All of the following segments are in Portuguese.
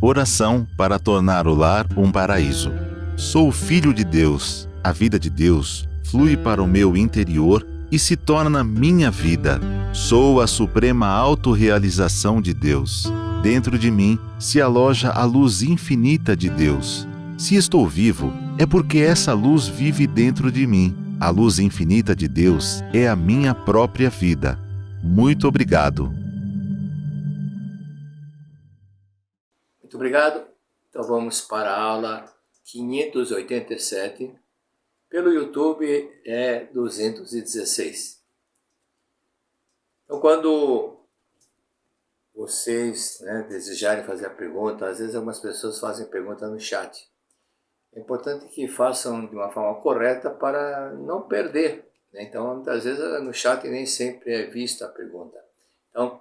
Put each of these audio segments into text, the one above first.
Oração para tornar o lar um paraíso. Sou filho de Deus. A vida de Deus flui para o meu interior e se torna minha vida. Sou a suprema autorrealização de Deus. Dentro de mim se aloja a luz infinita de Deus. Se estou vivo, é porque essa luz vive dentro de mim. A luz infinita de Deus é a minha própria vida. Muito obrigado. Muito obrigado. Então vamos para a aula 587. Pelo YouTube é 216. Então quando vocês desejarem fazer a pergunta, às vezes algumas pessoas fazem pergunta no chat. É importante que façam de uma forma correta para não perder. Então, muitas vezes no chat nem sempre é vista a pergunta. Então,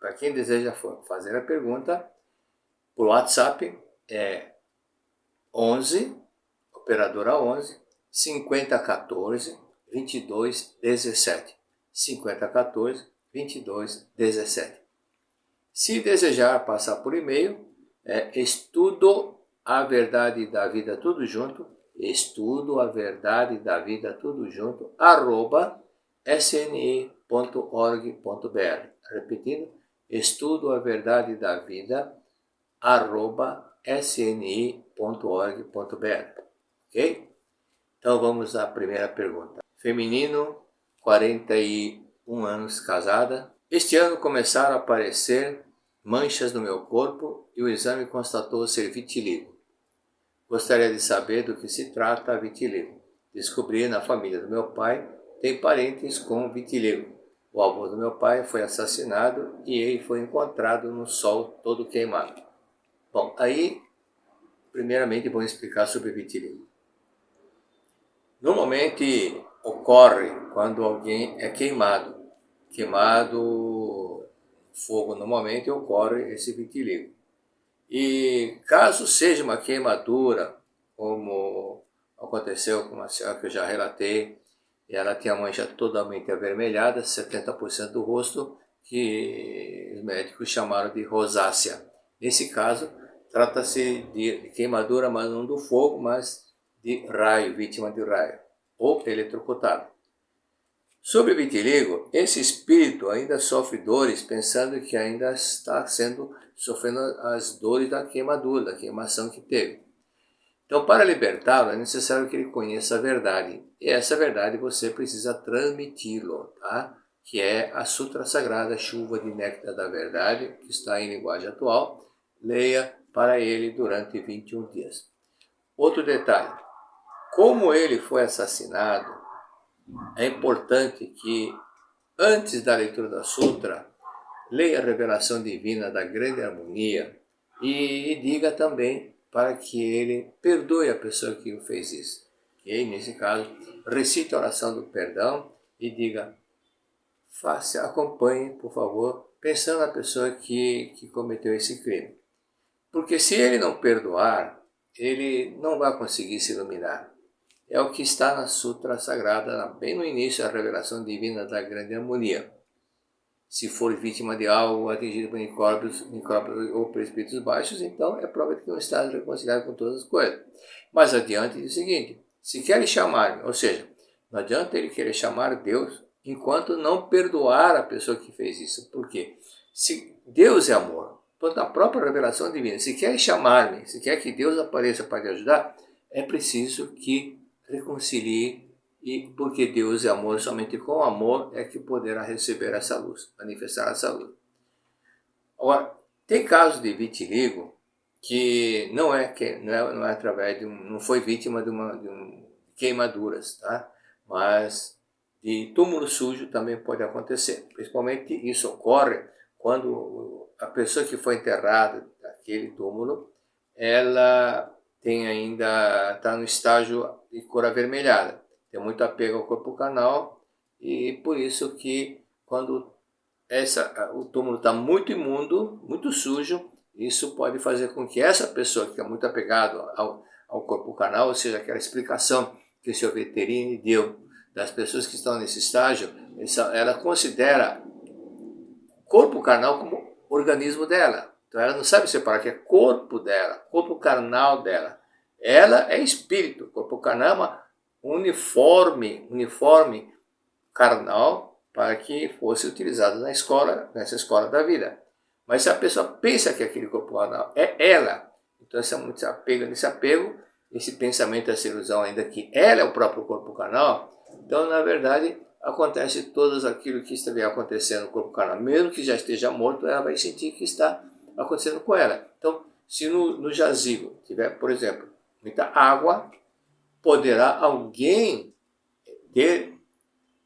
para quem deseja fazer a pergunta, por WhatsApp é 11, operadora 11, 5014 2217. 5014 2217. Se desejar passar por e-mail, é estudo a verdade da vida tudo junto, estudo a verdade da vida tudo junto, @sne.org.br. Repetindo, estudo a verdade da vida, @sni.org.br. Ok? Então vamos à primeira pergunta. Feminino, 41 anos, casada. Este ano começaram a aparecer manchas no meu corpo e o exame constatou ser vitiligo. Gostaria de saber do que se trata a vitiligo. Descobri na família do meu pai, tem parentes com vitiligo. O avô do meu pai foi assassinado e ele foi encontrado no sol todo queimado. Bom, aí, primeiramente vou explicar sobre vitiligo. Normalmente ocorre quando alguém é queimado. Fogo normalmente ocorre esse vitiligo. E caso seja uma queimadura, como aconteceu com uma senhora que eu já relatei, e ela tinha a mancha totalmente avermelhada, 70% do rosto, que os médicos chamaram de rosácea. Nesse caso, trata-se de queimadura, mas não do fogo, mas de raio, vítima de raio, ou eletrocutado. Sobre vitiligo, esse espírito ainda sofre dores, pensando que ainda está sofrendo as dores da queimadura, da queimação que teve. Então, para libertá-lo, é necessário que ele conheça a verdade. E essa verdade você precisa transmiti-lo, tá? Que é a Sutra Sagrada Chuva de Néctar da Verdade, que está em linguagem atual. Leia para ele durante 21 dias. Outro detalhe, como ele foi assassinado, é importante que, antes da leitura da Sutra, leia a revelação divina da grande harmonia e diga também para que ele perdoe a pessoa que o fez isso. Okay? Nesse caso, recite a oração do perdão e diga, acompanhe, por favor, pensando na pessoa que cometeu esse crime. Porque se ele não perdoar, ele não vai conseguir se iluminar. É o que está na Sutra Sagrada, bem no início, a revelação divina da grande harmonia. Se for vítima de algo atingido por micróbios ou por espíritos baixos, então é prova de que não está reconciliado com todas as coisas. Mas adiante diz o seguinte, se quer chamar, ou seja, não adianta ele querer chamar Deus enquanto não perdoar a pessoa que fez isso. Por quê? Se Deus é amor, portanto a própria revelação divina, se quer chamar-me, se quer que Deus apareça para te ajudar, é preciso que reconcilie, e porque Deus é amor, somente com amor é que poderá receber essa luz, manifestar essa luz. Agora, tem casos de vitiligo que não é através de não foi vítima de queimaduras, tá? Mas de túmulo sujo também pode acontecer. Principalmente isso ocorre quando a pessoa que foi enterrada naquele túmulo, ela está no estágio de cor avermelhada, tem muito apego ao corpo carnal, e por isso que quando o túmulo está muito imundo, muito sujo, isso pode fazer com que essa pessoa que é muito apegada ao corpo carnal, ou seja, aquela explicação que o Sr. Vetterini deu das pessoas que estão nesse estágio, ela considera o corpo carnal como organismo dela. Então ela não sabe separar que é corpo dela, corpo carnal dela. Ela é espírito, corpo carnal é uma uniforme carnal para que fosse utilizado na escola, nessa escola da vida. Mas se a pessoa pensa que aquele corpo carnal é ela, então esse apego, esse pensamento, essa ilusão ainda que ela é o próprio corpo carnal, então na verdade acontece tudo aquilo que estiver acontecendo no corpo carnal, mesmo que já esteja morto, ela vai sentir que está acontecendo com ela. Então, se no jazigo tiver, por exemplo, muita água, poderá alguém ter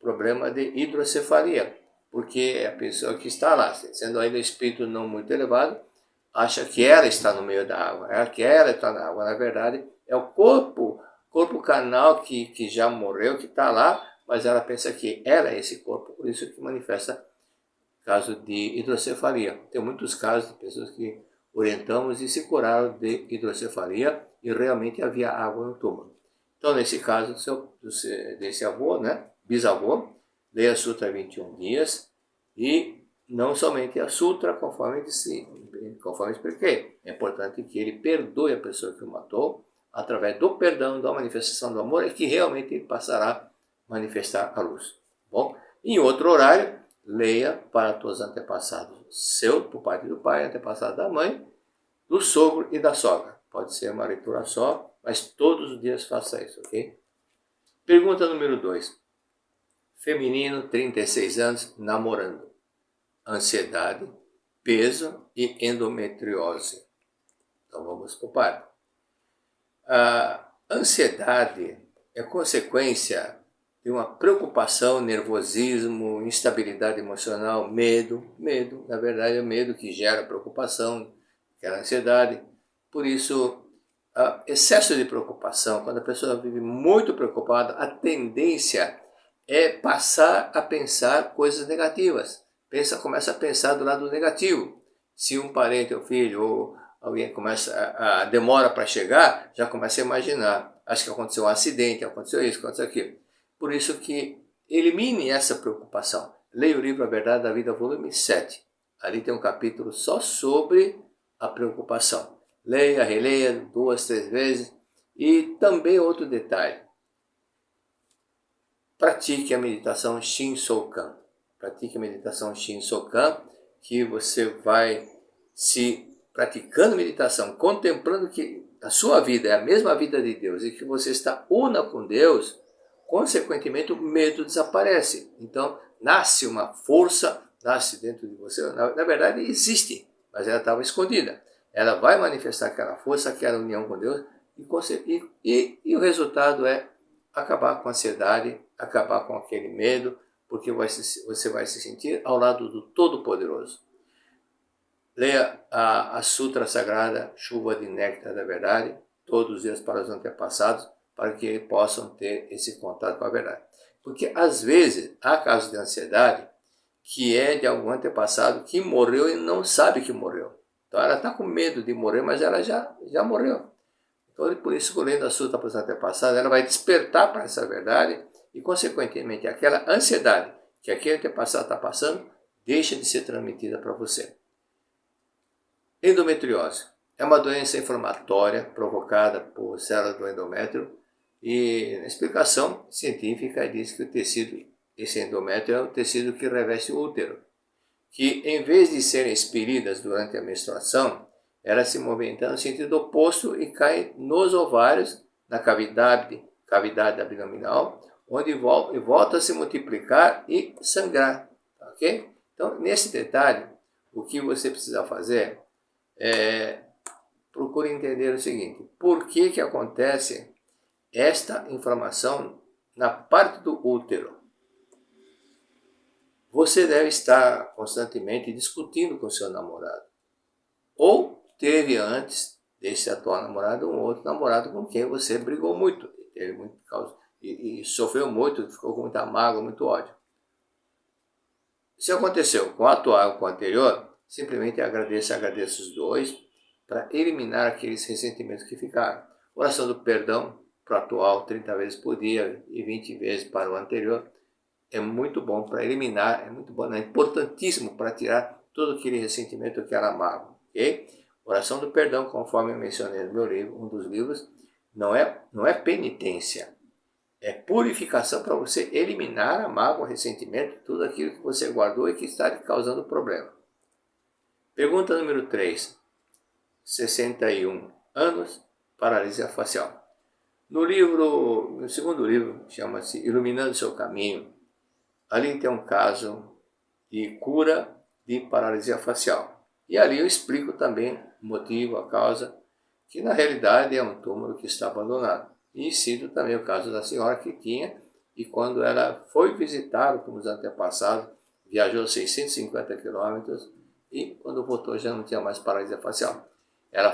problema de hidrocefalia, porque a pessoa que está lá, sendo ainda espírito não muito elevado, acha que ela está no meio da água, que ela está na água. Na verdade, é o corpo carnal que já morreu, que está lá, mas ela pensa que ela é esse corpo, por isso que manifesta caso de hidrocefalia. Tem muitos casos de pessoas que orientamos e se curaram de hidrocefalia e realmente havia água no túmulo. Então, nesse caso desse avô, né, bisavô, leia a Sutra 21 dias e não somente a Sutra, conforme expliquei. É importante que ele perdoe a pessoa que o matou, através do perdão, da manifestação do amor, é que realmente ele passará a manifestar a luz. Bom, em outro horário, leia para todos os antepassados seu, por parte do pai, antepassado da mãe, do sogro e da sogra. Pode ser uma leitura só, mas todos os dias faça isso, ok? Pergunta número 2. Feminino, 36 anos, namorando. Ansiedade, peso e endometriose. Então vamos por parte. A ansiedade é consequência de uma preocupação, nervosismo, instabilidade emocional, medo. Na verdade é o medo que gera preocupação, gera ansiedade. Por isso, excesso de preocupação, quando a pessoa vive muito preocupada, a tendência é passar a pensar coisas negativas. Começa a pensar do lado negativo. Se um parente ou filho ou alguém demora para chegar, já começa a imaginar. Acho que aconteceu um acidente, aconteceu isso, aconteceu aquilo. Por isso que elimine essa preocupação. Leia o livro A Verdade da Vida, volume 7. Ali tem um capítulo só sobre a preocupação. Leia, releia 2, 3 vezes. E também outro detalhe. Pratique a meditação Shin-Sokan. Pratique a meditação Shin-Sokan, que você vai se praticando meditação, contemplando que a sua vida é a mesma vida de Deus e que você está una com Deus, consequentemente o medo desaparece. Então nasce uma força, nasce dentro de você, na verdade existe, mas ela estava escondida. Ela vai manifestar aquela força, aquela união com Deus e o resultado é acabar com a ansiedade, acabar com aquele medo, porque você vai se sentir ao lado do Todo-Poderoso. Leia a Sutra Sagrada, Chuva de Néctar da Verdade, todos os dias para os antepassados, para que possam ter esse contato com a verdade. Porque às vezes há casos de ansiedade que é de algum antepassado que morreu e não sabe que morreu. Então ela está com medo de morrer, mas ela já morreu. Então por isso, lendo a Sutra para os antepassados, ela vai despertar para essa verdade e consequentemente aquela ansiedade que aquele antepassado está passando deixa de ser transmitida para você. Endometriose é uma doença inflamatória provocada por células do endométrio e a explicação científica diz que esse endométrio é o tecido que reveste o útero, que em vez de serem expelidas durante a menstruação, elas se movimentam no sentido oposto e caem nos ovários, na cavidade abdominal, onde volta a se multiplicar e sangrar, ok? Então, nesse detalhe, o que você precisa fazer procure entender o seguinte: por que acontece esta inflamação na parte do útero? Você deve estar constantemente discutindo com seu namorado. Ou teve antes desse atual namorado um outro namorado com quem você brigou muito, teve muito causa e sofreu muito, ficou com muita mágoa, muito ódio. Se aconteceu com o atual ou com o anterior, simplesmente agradeça os dois para eliminar aqueles ressentimentos que ficaram. Oração do perdão para o atual 30 vezes por dia e 20 vezes para o anterior é muito bom para eliminar, é muito bom, é importantíssimo para tirar todo aquele ressentimento, aquela mágoa. ok? Oração do perdão, conforme eu mencionei no meu livro, um dos livros, não é penitência, é purificação para você eliminar a mágoa, o ressentimento, tudo aquilo que você guardou e que está te causando problema. Pergunta número 3. 61 anos, paralisia facial. No segundo livro, chama-se Iluminando Seu Caminho, ali tem um caso de cura de paralisia facial. E ali eu explico também o motivo, a causa, que na realidade é um túmulo que está abandonado. E cito também o caso da senhora que tinha, e quando ela foi visitar o túmulo dos antepassados, viajou 650 quilômetros, e quando voltou já não tinha mais paralisia facial. Ela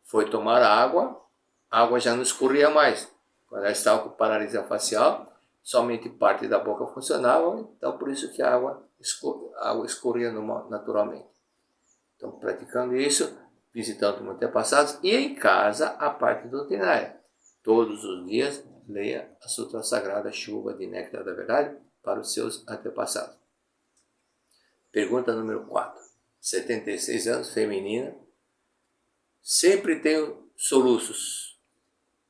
foi tomar água, a água já não escorria mais. Quando ela estava com paralisia facial, somente parte da boca funcionava, então por isso que a água escorria naturalmente. Então, praticando isso, visitando os antepassados e em casa a parte doutrinária. Todos os dias, leia a Sutra Sagrada Chuva de Néctar da Verdade para os seus antepassados. Pergunta número 4. 76 anos, feminina. Sempre tenho soluços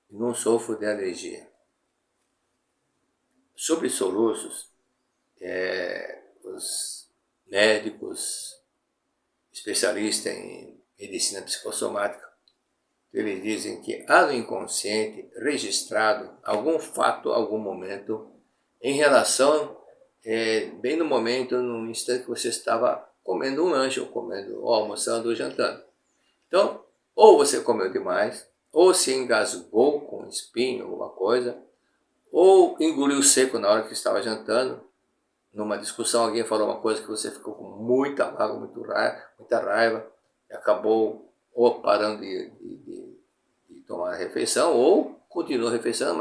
e não sofro de alergia. Sobre soluços, os médicos, especialistas em medicina psicossomática, eles dizem que há no inconsciente registrado algum fato, algum momento, em relação, bem no momento, no instante que você estava comendo um lanche, ou almoçando, ou jantando. Então, ou você comeu demais, ou se engasgou com espinho, alguma coisa, ou engoliu seco na hora que estava jantando. Numa discussão alguém falou uma coisa que você ficou com muita mágoa, muita raiva, e acabou ou parando de tomar a refeição, ou continuou a refeição,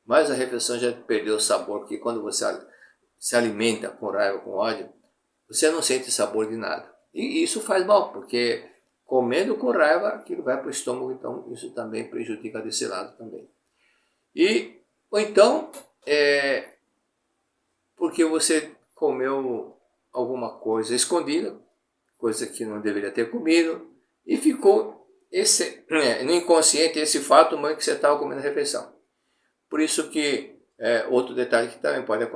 mas a refeição já perdeu o sabor, porque quando você se alimenta com raiva, com ódio, você não sente sabor de nada. E isso faz mal, porque comendo com raiva, aquilo vai para o estômago, então isso também prejudica desse lado também. Ou então, porque você comeu alguma coisa escondida, coisa que não deveria ter comido, e ficou no inconsciente esse fato que você estava comendo a refeição. Por isso que, outro detalhe que também pode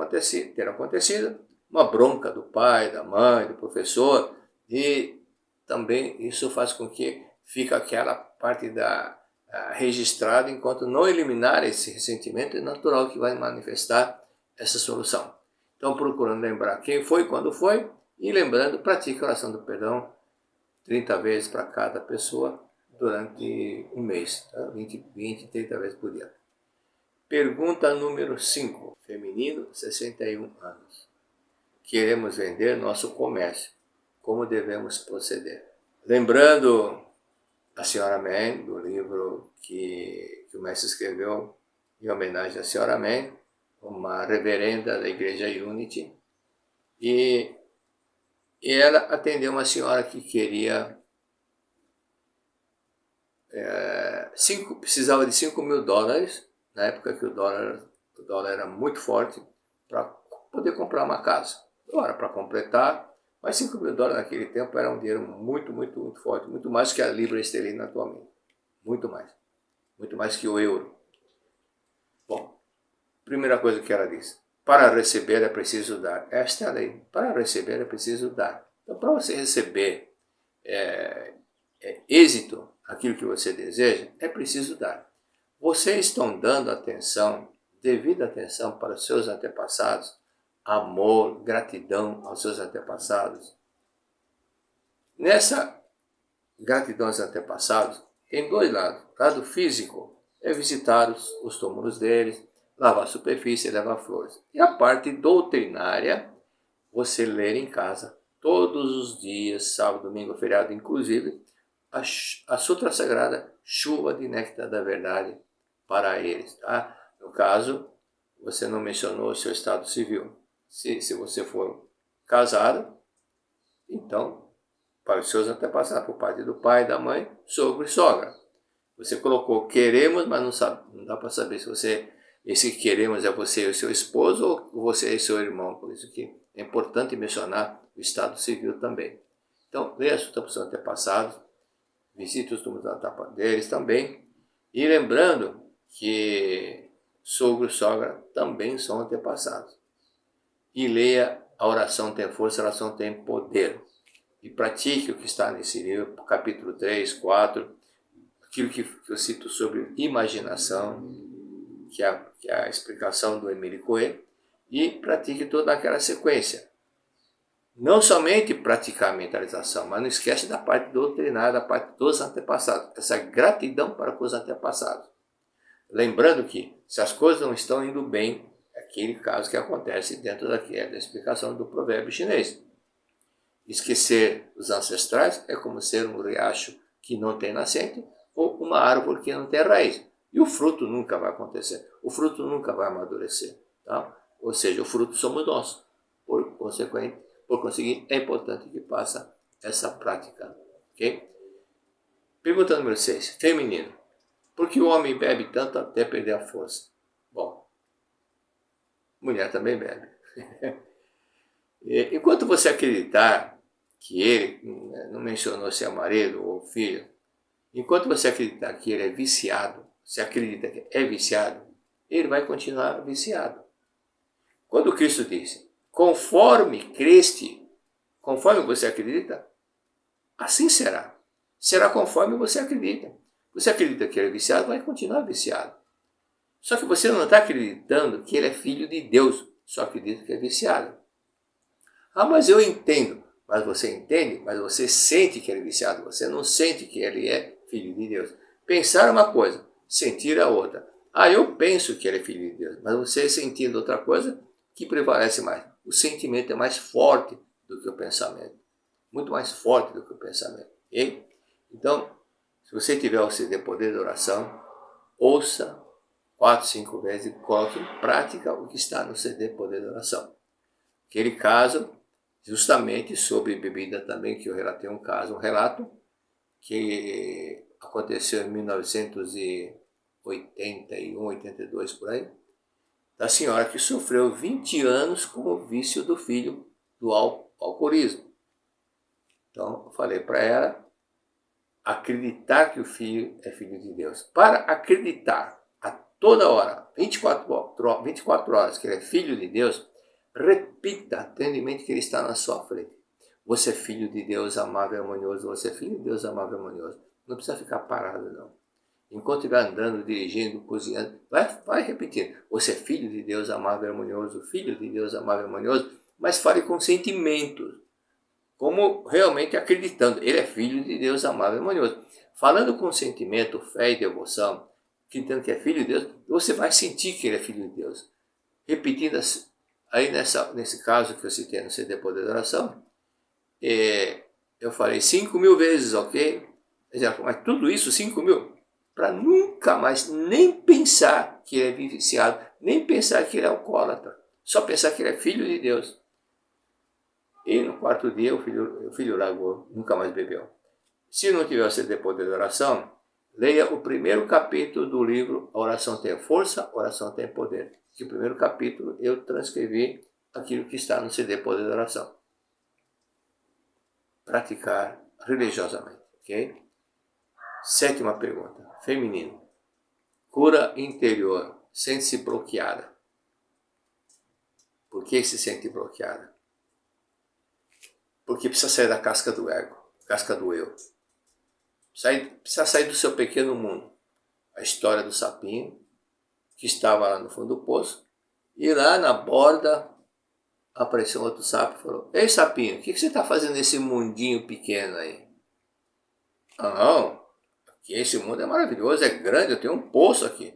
ter acontecido, uma bronca do pai, da mãe, do professor, e também isso faz com que fique aquela parte registrada, enquanto não eliminar esse ressentimento, é natural que vai manifestar essa solução. Então, procurando lembrar quem foi, quando foi, e lembrando, pratique a oração do perdão 30 vezes para cada pessoa durante um mês, tá? 20, 30 vezes por dia. Pergunta número 5, feminino, 61 anos. Queremos vender nosso comércio. Como devemos proceder? Lembrando a senhora Mann, do livro que o mestre escreveu em homenagem à senhora Mann, uma reverenda da igreja Unity, e ela atendeu uma senhora que queria, precisava de $5.000, na época que o dólar era muito forte, para poder comprar uma casa. Agora, para completar, mas $5.000 naquele tempo era um dinheiro muito, muito, muito forte, muito mais que a libra esterlina atualmente, muito mais que o euro. Bom, primeira coisa que ela disse: para receber é preciso dar. Esta é a lei. Para receber é preciso dar. Então, para você receber êxito, aquilo que você deseja, é preciso dar. Vocês estão dando atenção, devida atenção para os seus antepassados, amor, gratidão aos seus antepassados. Nessa gratidão aos antepassados, tem dois lados. O lado físico é visitar os túmulos deles, lavar a superfície, levar flores. E a parte doutrinária, você ler em casa, todos os dias, sábado, domingo, feriado, inclusive, a Sutra Sagrada Chuva de Néctar da Verdade para eles. Tá? No caso, você não mencionou o seu estado civil. Se você for casado, então, para os seus antepassados, por parte do pai, da mãe, sogro e sogra. Você colocou queremos, mas não dá para saber se esse queremos é você e o seu esposo ou você e seu irmão. Por isso que é importante mencionar o estado civil também. Então, leia os seus antepassados, visite os túmulos deles também, e lembrando que sogro e sogra também são antepassados. E leia A Oração Tem Força, a Oração Tem Poder. E pratique o que está nesse livro, capítulo 3, 4, aquilo que eu cito sobre imaginação, que é a explicação do Emile Coué, e pratique toda aquela sequência. Não somente praticar a mentalização, mas não esquece da parte doutrinária, da parte dos antepassados, essa gratidão para com os antepassados. Lembrando que, se as coisas não estão indo bem, é aquele caso que acontece dentro da explicação do provérbio chinês. Esquecer os ancestrais é como ser um riacho que não tem nascente ou uma árvore que não tem raiz. E o fruto nunca vai acontecer, o fruto nunca vai amadurecer. Tá? Ou seja, o fruto somos nós. Por conseguinte, é importante que faça essa prática. Okay? Pergunta número 6, feminino. Por que o homem bebe tanto até perder a força? Bom, mulher também bebe. Enquanto você acreditar que ele, não mencionou se é marido ou filho, enquanto você acreditar que ele é viciado, se acredita que é viciado, ele vai continuar viciado. Quando Cristo disse, conforme creste, conforme você acredita, assim será. Será conforme você acredita. Você acredita que ele é viciado, vai continuar viciado. Só que você não está acreditando que ele é filho de Deus, só acredita que é viciado. Ah, mas eu entendo. Mas você entende, mas você sente que ele é viciado, você não sente que ele é filho de Deus. Pensar é uma coisa, sentir é outra. Ah, eu penso que ele é filho de Deus, mas você sentindo outra coisa, que prevalece mais? O sentimento é mais forte do que o pensamento. Muito mais forte do que o pensamento. Okay? Então, se você tiver o CD Poder da Oração, ouça 4, 5 vezes e coloque em prática o que está no CD Poder da Oração. Aquele caso, justamente sobre bebida também, que eu relatei um relato que aconteceu em 1981, 82 por aí, da senhora que sofreu 20 anos com o vício do filho do alcoolismo. Então, eu falei para ela acreditar que o filho é filho de Deus. Para acreditar a toda hora, 24 horas, que ele é filho de Deus, repita, tendo em mente que ele está na sua frente. Você é filho de Deus, amável e harmonioso. Você é filho de Deus, amável e harmonioso. Não precisa ficar parado, não. Enquanto estiver andando, dirigindo, cozinhando, vai repetindo. Você é filho de Deus, amável e harmonioso. Filho de Deus, amável e harmonioso. Mas fale com sentimentos. Como realmente acreditando. Ele é filho de Deus, amável e harmonioso. Falando com sentimento, fé e devoção, acreditando que é filho de Deus, você vai sentir que ele é filho de Deus. Repetindo aí nesse caso que eu citei no CD Poder da Oração, eu falei 5.000 vezes, ok? Mas tudo isso, 5.000, para nunca mais nem pensar que ele é viciado, nem pensar que ele é alcoólatra, só pensar que ele é filho de Deus. E no quarto dia o filho largou, nunca mais bebeu. Se não tiver o CD Poder da Oração, leia o primeiro capítulo do livro A Oração Tem Força, a Oração Tem Poder. Que o primeiro capítulo eu transcrevi aquilo que está no CD Poder da Oração. Praticar religiosamente, ok? 7ª pergunta, feminino. Cura interior, sente-se bloqueada. Por que se sente bloqueada? Porque precisa sair da casca do ego, casca do eu. Precisa sair do seu pequeno mundo. A história do sapinho, que estava lá no fundo do poço, e lá na borda apareceu um outro sapo e falou, ei sapinho, o que você está fazendo nesse mundinho pequeno aí? Ah não, aqui esse mundo é maravilhoso, é grande, eu tenho um poço aqui.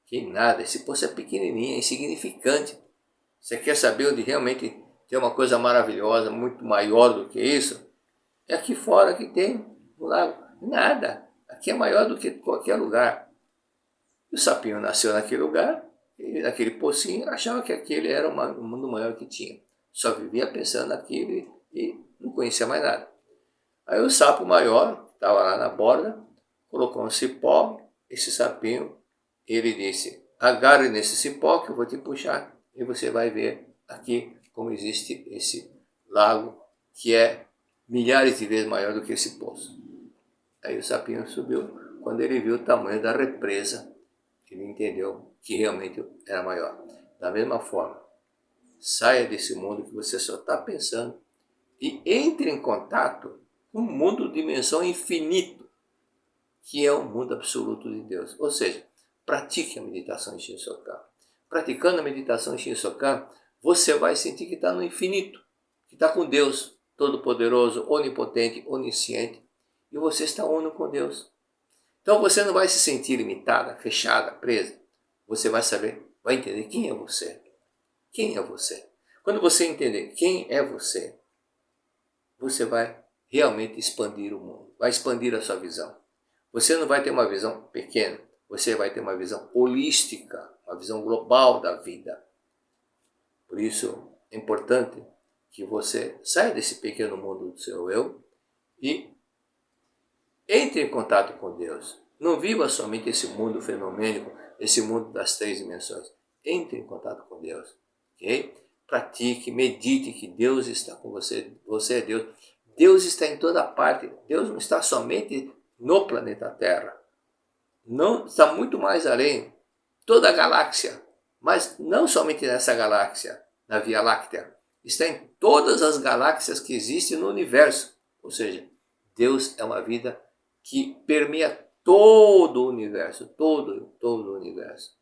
Que nada, esse poço é pequenininho, é insignificante. Você quer saber onde realmente tem uma coisa maravilhosa, muito maior do que isso? É aqui fora que tem um lago. Nada, aqui é maior do que qualquer lugar. O sapinho nasceu naquele lugar, e naquele pocinho, achava que aquele era o mundo maior que tinha. Só vivia pensando naquilo e não conhecia mais nada. Aí o sapo maior, que estava lá na borda, colocou um cipó, esse sapinho, ele disse, agarre nesse cipó que eu vou te puxar e você vai ver aqui como existe esse lago que é milhares de vezes maior do que esse poço. Aí o sapinho subiu. Quando ele viu o tamanho da represa, ele entendeu que realmente era maior. Da mesma forma, saia desse mundo que você só está pensando e entre em contato com um mundo de dimensão infinito, que é o mundo absoluto de Deus. Ou seja, pratique a meditação em Shinsokan. Praticando a meditação em Shinsokan, você vai sentir que está no infinito, que está com Deus Todo-Poderoso, Onipotente, Onisciente, e você está uno com Deus. Então você não vai se sentir limitada, fechada, presa. Você vai saber, vai entender quem é você. Quem é você? Quando você entender quem é você, você vai realmente expandir o mundo, vai expandir a sua visão. Você não vai ter uma visão pequena, você vai ter uma visão holística, uma visão global da vida. Por isso é importante que você saia desse pequeno mundo do seu eu e entre em contato com Deus. Não viva somente esse mundo fenomênico, esse mundo das 3 dimensões. Entre em contato com Deus. Okay? Pratique, medite que Deus está com você. Você é Deus. Deus está em toda parte. Deus não está somente no planeta Terra. Não, está muito mais além. Toda a galáxia. Mas não somente nessa galáxia, na Via Láctea. Está em todas as galáxias que existem no universo. Ou seja, Deus é uma vida que permeia todo o universo, todo o universo.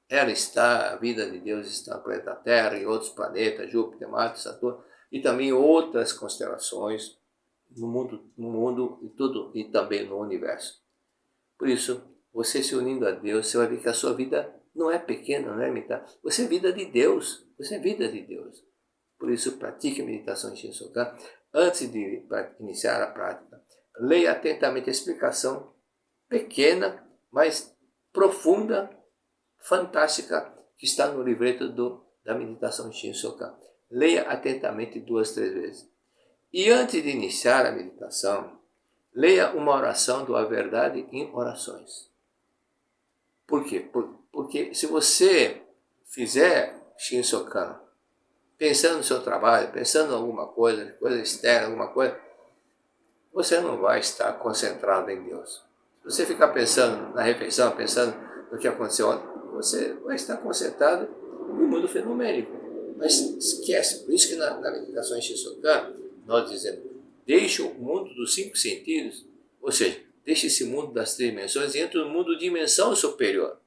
Ela está, a vida de Deus está no planeta Terra, em outros planetas, Júpiter, Marte, Saturno, e também outras constelações no mundo e tudo, e também no universo. Por isso, você se unindo a Deus, você vai ver que a sua vida não é pequena, não é limitada. Você é vida de Deus, você é vida de Deus. Por isso, pratique a meditação em Shinsokan. Antes de iniciar a prática, leia atentamente a explicação pequena, mas profunda, fantástica, que está no livreto da meditação em Shinsokan. Leia atentamente 2, 3 vezes. E antes de iniciar a meditação, leia uma oração do A Verdade em Orações. Por quê? Porque se você fizer Shinsokan pensando no seu trabalho, pensando em alguma coisa externa, alguma coisa, você não vai estar concentrado em Deus. Se você ficar pensando na refeição, pensando no que aconteceu ontem, você vai estar concentrado no mundo fenomênico. Mas esquece, por isso que na meditação em Shinsokan, nós dizemos, deixe o mundo dos 5 sentidos, ou seja, deixe esse mundo das 3 dimensões e entre no mundo de dimensão superior.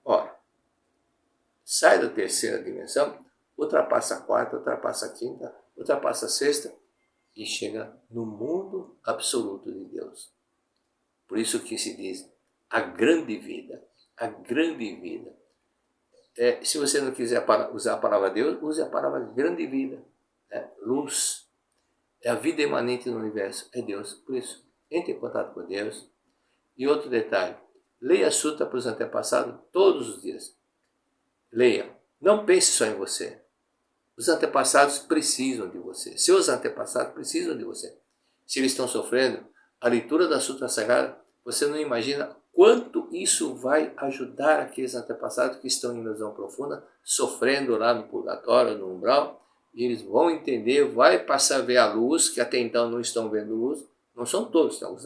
Ora, sai da 3ª dimensão, ultrapassa a 4ª, ultrapassa a 5ª, ultrapassa a 6ª e chega no mundo absoluto de Deus. Por isso que se diz a grande vida, a grande vida. Se você não quiser usar a palavra Deus, use a palavra grande vida, luz. É a vida emanente no universo, é Deus. Por isso, entre em contato com Deus. E outro detalhe, leia a Sutra para os antepassados todos os dias. Leia, não pense só em você. Os antepassados precisam de você. Seus antepassados precisam de você. Se eles estão sofrendo, a leitura da Sutra Sagrada, você não imagina quanto isso vai ajudar aqueles antepassados que estão em ilusão profunda, sofrendo lá no purgatório, no umbral, e eles vão entender, vai passar a ver a luz, que até então não estão vendo luz. Não são todos, alguns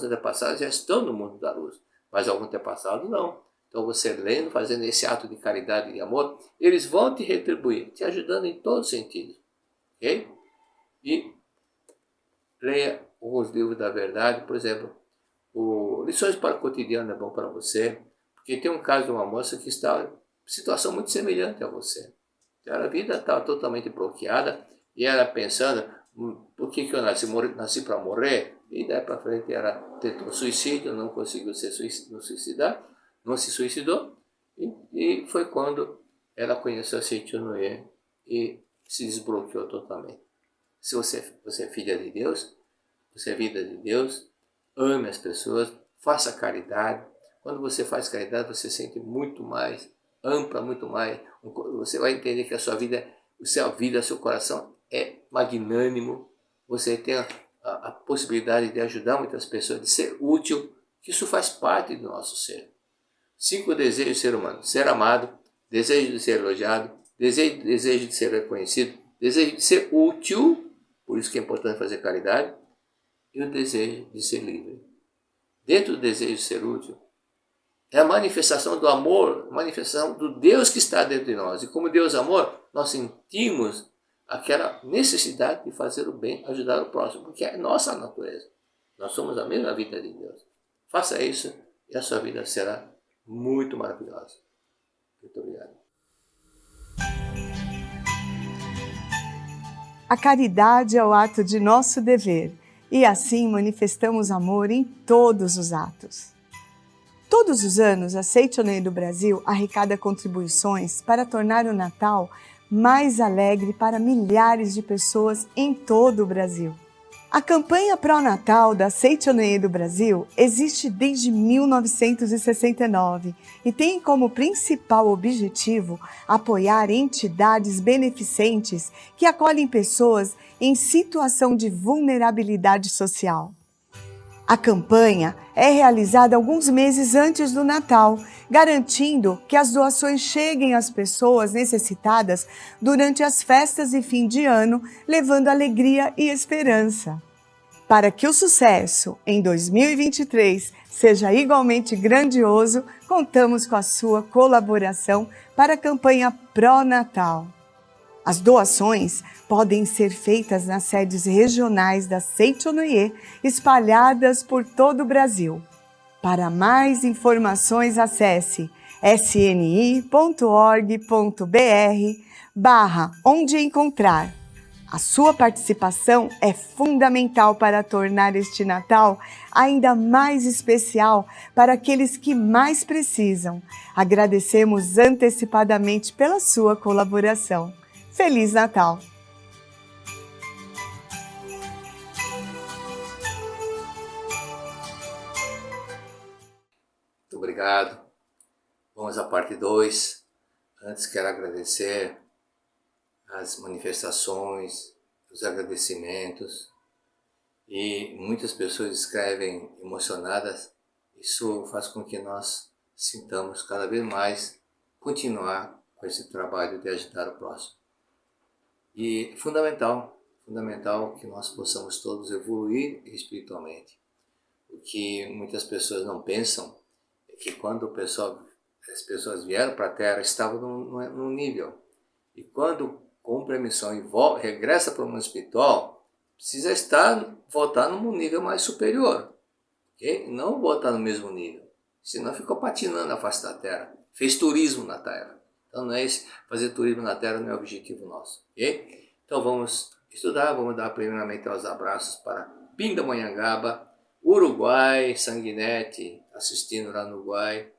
antepassados já estão no mundo da luz, mas alguns antepassados não. Então você lendo, fazendo esse ato de caridade e de amor, eles vão te retribuir, te ajudando em todos os sentidos. Ok? E leia os livros da verdade, por exemplo, Lições para o Cotidiano é bom para você, porque tem um caso de uma moça que está em situação muito semelhante a você. A vida estava totalmente bloqueada e ela pensando, por que eu nasci para morrer? E daí para frente ela tentou suicídio, não conseguiu se suicidou, e foi quando ela conheceu a Seichunoye e se desbloqueou totalmente. Se você é filha de Deus, você é vida de Deus, ame as pessoas, faça caridade. Quando você faz caridade, você sente muito mais, ampla muito mais. Você vai entender que a sua vida, seu coração é magnânimo. Você tem a possibilidade de ajudar muitas pessoas, de ser útil, que isso faz parte do nosso ser. 5 desejos do ser humano: ser amado, desejo de ser elogiado, desejo de ser reconhecido, desejo de ser útil Por isso que é importante fazer caridade, e o desejo de ser livre. Dentro do desejo de ser útil, é a manifestação do amor, a manifestação do Deus que está dentro de nós. E como Deus é amor, nós sentimos aquela necessidade de fazer o bem, ajudar o próximo, porque é nossa natureza. Nós somos a mesma vida de Deus. Faça isso e a sua vida será muito maravilhosa. Muito obrigado. A caridade é o ato de nosso dever e assim manifestamos amor em todos os atos. Todos os anos, a Seichonoye do Brasil arrecada contribuições para tornar o Natal mais alegre para milhares de pessoas em todo o Brasil. A campanha pró-natal da Seichonoye do Brasil existe desde 1969 e tem como principal objetivo apoiar entidades beneficentes que acolhem pessoas em situação de vulnerabilidade social. A campanha é realizada alguns meses antes do Natal, garantindo que as doações cheguem às pessoas necessitadas durante as festas e fim de ano, levando alegria e esperança. Para que o sucesso em 2023 seja igualmente grandioso, contamos com a sua colaboração para a campanha pró-Natal. As doações podem ser feitas nas sedes regionais da Seichonoye, espalhadas por todo o Brasil. Para mais informações, acesse sni.org.br/onde encontrar. A sua participação é fundamental para tornar este Natal ainda mais especial para aqueles que mais precisam. Agradecemos antecipadamente pela sua colaboração. Feliz Natal! Muito obrigado. Vamos à parte 2. Antes quero agradecer as manifestações, os agradecimentos, e muitas pessoas escrevem emocionadas. Isso faz com que nós sintamos cada vez mais continuar com esse trabalho de ajudar o próximo. E fundamental que nós possamos todos evoluir espiritualmente. O que muitas pessoas não pensam é que quando as pessoas vieram para a Terra, estavam num nível. E quando cumpre a missão e regressa para o mundo espiritual, precisa voltar num nível mais superior. Okay? Não voltar no mesmo nível. Senão ficou patinando na face da Terra. Fez turismo na Terra. Então não é esse, fazer turismo na Terra não é o objetivo nosso. Okay? Então vamos estudar, vamos dar primeiramente os abraços para Pindamonhangaba, Uruguai, Sanguinete, assistindo lá no Uruguai,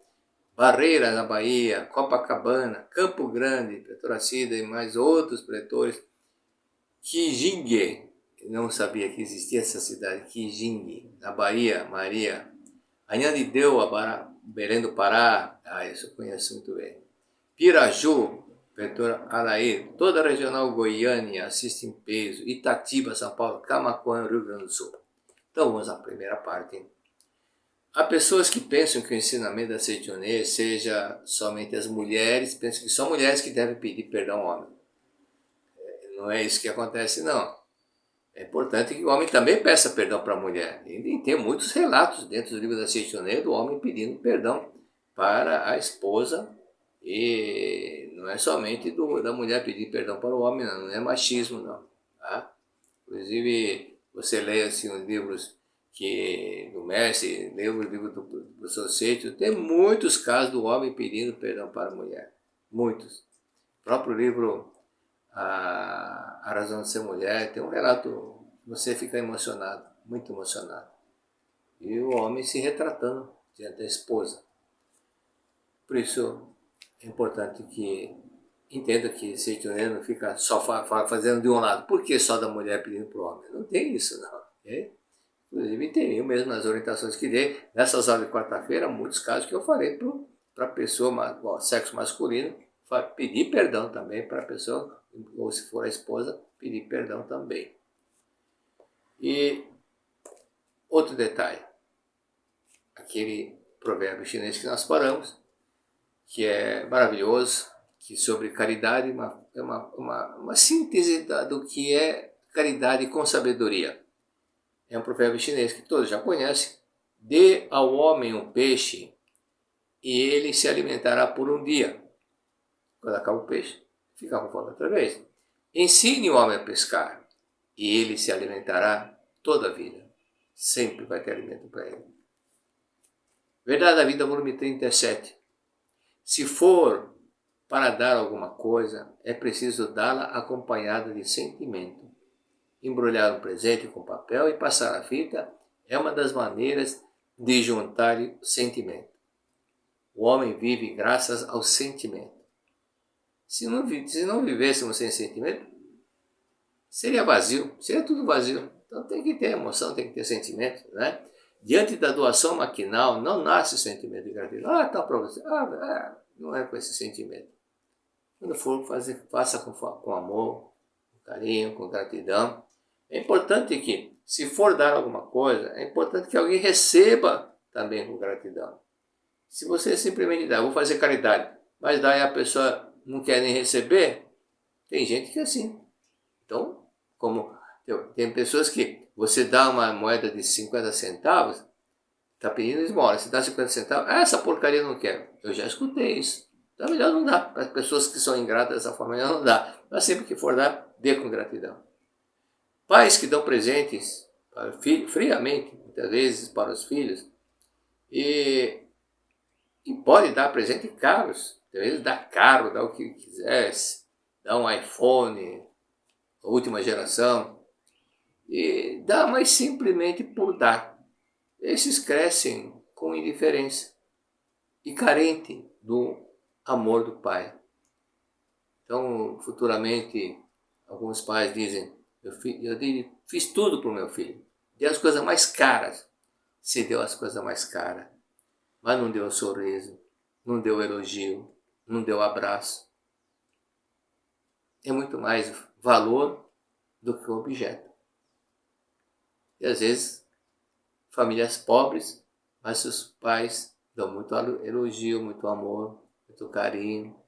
Barreira, na Bahia, Copacabana, Campo Grande, Pretoracida e mais outros pretores, Kijingue, não sabia que existia essa cidade, Kijingue, na Bahia, Maria, Anhanideu, Belém do Pará, isso eu conheço muito bem, Piraju, Pretor Araí, toda a regional Goiânia, assiste em peso, Itatiba, São Paulo, Camaquã, Rio Grande do Sul. Então vamos à primeira parte. Há pessoas que pensam que o ensinamento da Seichonoye seja somente as mulheres, pensam que só mulheres que devem pedir perdão ao homem. Não é isso que acontece, não. É importante que o homem também peça perdão para a mulher. E tem muitos relatos dentro do livro da Seichonoye do homem pedindo perdão para a esposa. E não é somente da mulher pedir perdão para o homem, não é machismo, não. Tá? Inclusive, você lê assim, os livros do mestre, lê o livro do professor Seicho, tem muitos casos do homem pedindo perdão para a mulher. Muitos. O próprio livro A Razão de Ser Mulher tem um relato, você fica emocionado, muito emocionado. E o homem se retratando diante da esposa. Por isso, é importante que entenda que Seichonoye não fica só fazendo de um lado. Por que só da mulher pedindo para o homem? Não tem isso, não. Okay? Inclusive, tem mesmo nas orientações que dei, nessas aulas de quarta-feira, muitos casos que eu falei para a pessoa, sexo masculino, pedir perdão também para a pessoa, ou se for a esposa, pedir perdão também. E outro detalhe, aquele provérbio chinês que nós paramos, que é maravilhoso, que sobre caridade é uma síntese do que é caridade com sabedoria. É um provérbio chinês que todos já conhecem. Dê ao homem um peixe e ele se alimentará por um dia. Quando acaba o peixe, fica com fome outra vez. Ensine o homem a pescar e ele se alimentará toda a vida. Sempre vai ter alimento para ele. Verdade da Vida, volume 37. Se for para dar alguma coisa, é preciso dá-la acompanhada de sentimento. Embrulhar um presente com papel e passar a fita é uma das maneiras de juntar sentimento. O homem vive graças ao sentimento. Se não vivêssemos sem sentimento, seria vazio, seria tudo vazio. Então tem que ter emoção, tem que ter sentimento, né? Diante da doação maquinal, não nasce sentimento de gratidão. Tá para você. Não é com esse sentimento. Quando for fazer, faça com amor, com carinho, com gratidão. É importante que, se for dar alguma coisa, é importante que alguém receba também com gratidão. Se você simplesmente dá, vou fazer caridade, mas daí a pessoa não quer nem receber, tem gente que é assim. Então, como tem pessoas que você dá uma moeda de 50 centavos, está pedindo esmola, você dá 50 centavos, essa porcaria eu não quero. Eu já escutei isso. Então, melhor não dar. Para as pessoas que são ingratas dessa forma, melhor não dar. Mas sempre que for dar, dê com gratidão. Pais que dão presentes para o filho, friamente, muitas vezes para os filhos, e pode dar presentes caros. Às vezes dá carro, dá o que quisesse, dá um iPhone, a última geração, e dá mais simplesmente por dar. Esses crescem com indiferença e carente do amor do pai. Então, futuramente, alguns pais dizem, eu fiz tudo para o meu filho, dei as coisas mais caras, se deu as coisas mais caras, mas não deu o sorriso, não deu o elogio, não deu o abraço. É muito mais valor do que o objeto. E às vezes, famílias pobres, mas os pais dão muito elogio, muito amor, muito carinho.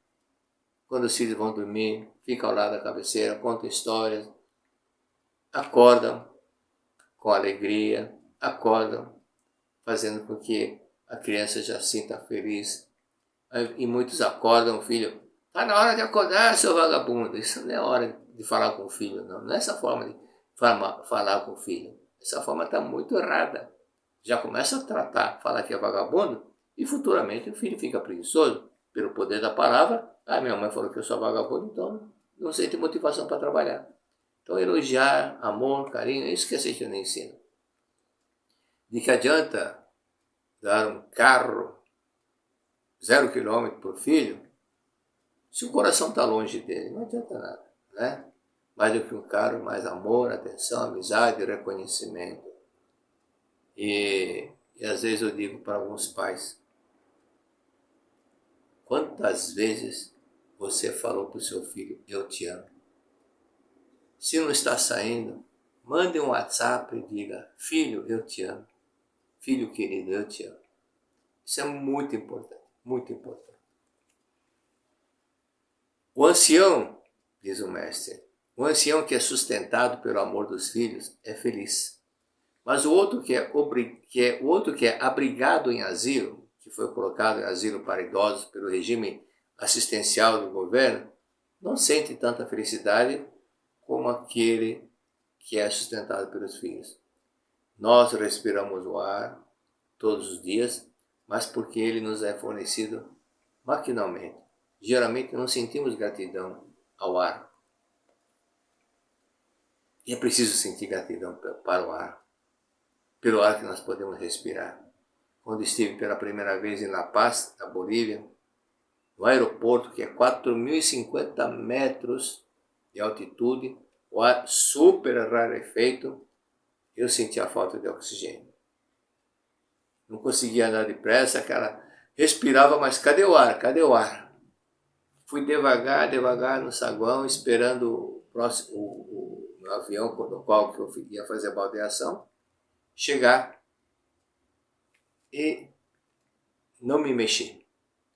Quando os filhos vão dormir, fica ao lado da cabeceira, conta histórias, acordam com alegria, acordam fazendo com que a criança já se sinta feliz. E muitos acordam, o filho, está na hora de acordar, seu vagabundo. Isso não é hora de falar com o filho, não. Não é essa forma de falar com o filho. Essa forma está muito errada. Já começa a falar que é vagabundo, e futuramente o filho fica preguiçoso. Pelo poder da palavra, minha mãe falou que eu sou vagabundo, então não sente motivação para trabalhar. Então elogiar, amor, carinho, é isso que a Seixina ensina. De que adianta dar um carro 0 km para o filho, se o coração está longe dele, não adianta nada, né? Mais do que um carro, mais amor, atenção, amizade, reconhecimento. E às vezes eu digo para alguns pais, quantas vezes você falou para o seu filho, eu te amo? Se não está saindo, mande um WhatsApp e diga, filho, eu te amo. Filho querido, eu te amo. Isso é muito importante, muito importante. O ancião, diz o mestre, o ancião que é sustentado pelo amor dos filhos é feliz. Mas o outro que é abrigado em asilo, que foi colocado em asilo para idosos pelo regime assistencial do governo, não sente tanta felicidade como aquele que é sustentado pelos filhos. Nós respiramos o ar todos os dias, mas porque ele nos é fornecido maquinalmente. Geralmente não sentimos gratidão ao ar. E é preciso sentir gratidão para o ar, pelo ar que nós podemos respirar. Quando estive pela primeira vez em La Paz, na Bolívia, no aeroporto, que é 4.050 metros de altitude, o ar super rarefeito, eu senti a falta de oxigênio. Não conseguia andar depressa, cara, respirava, mas cadê o ar? Cadê o ar? Fui devagar no saguão, esperando o avião no qual eu ia fazer a baldeação chegar, e não me mexi.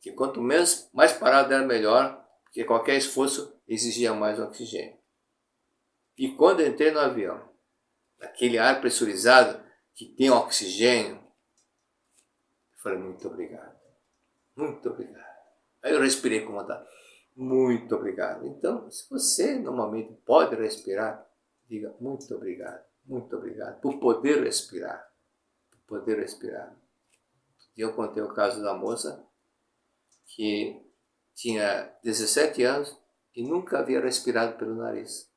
Que quanto mais parado era melhor, porque qualquer esforço exigia mais oxigênio. E quando eu entrei no avião, aquele ar pressurizado que tem oxigênio, eu falei, muito obrigado, muito obrigado. Aí eu respirei com vontade, muito obrigado. Então, se você normalmente pode respirar, diga muito obrigado por poder respirar, por poder respirar. E eu contei o caso da moça que tinha 17 anos e nunca havia respirado pelo nariz.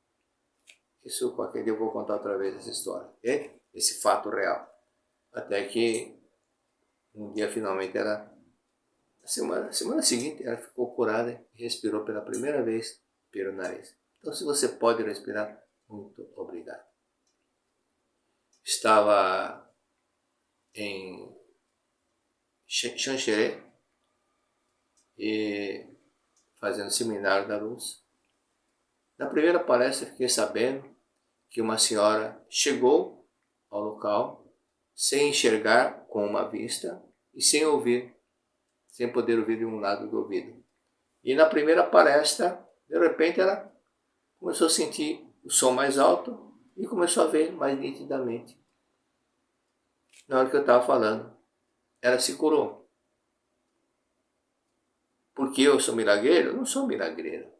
Isso, qualquer dia eu vou contar outra vez essa história, okay? Esse fato real. Até que um dia finalmente ela, na semana seguinte, ela ficou curada e respirou pela primeira vez pelo nariz. Então, se você pode respirar, muito obrigado. Estava em Xanxerê e fazendo seminário da luz. Na primeira palestra, fiquei sabendo que uma senhora chegou ao local sem enxergar com uma vista e sem ouvir, sem poder ouvir de um lado do ouvido. E na primeira palestra, de repente, ela começou a sentir o som mais alto e começou a ver mais nitidamente. Na hora que eu estava falando, ela se curou. Porque eu sou milagreiro? Eu não sou milagreiro.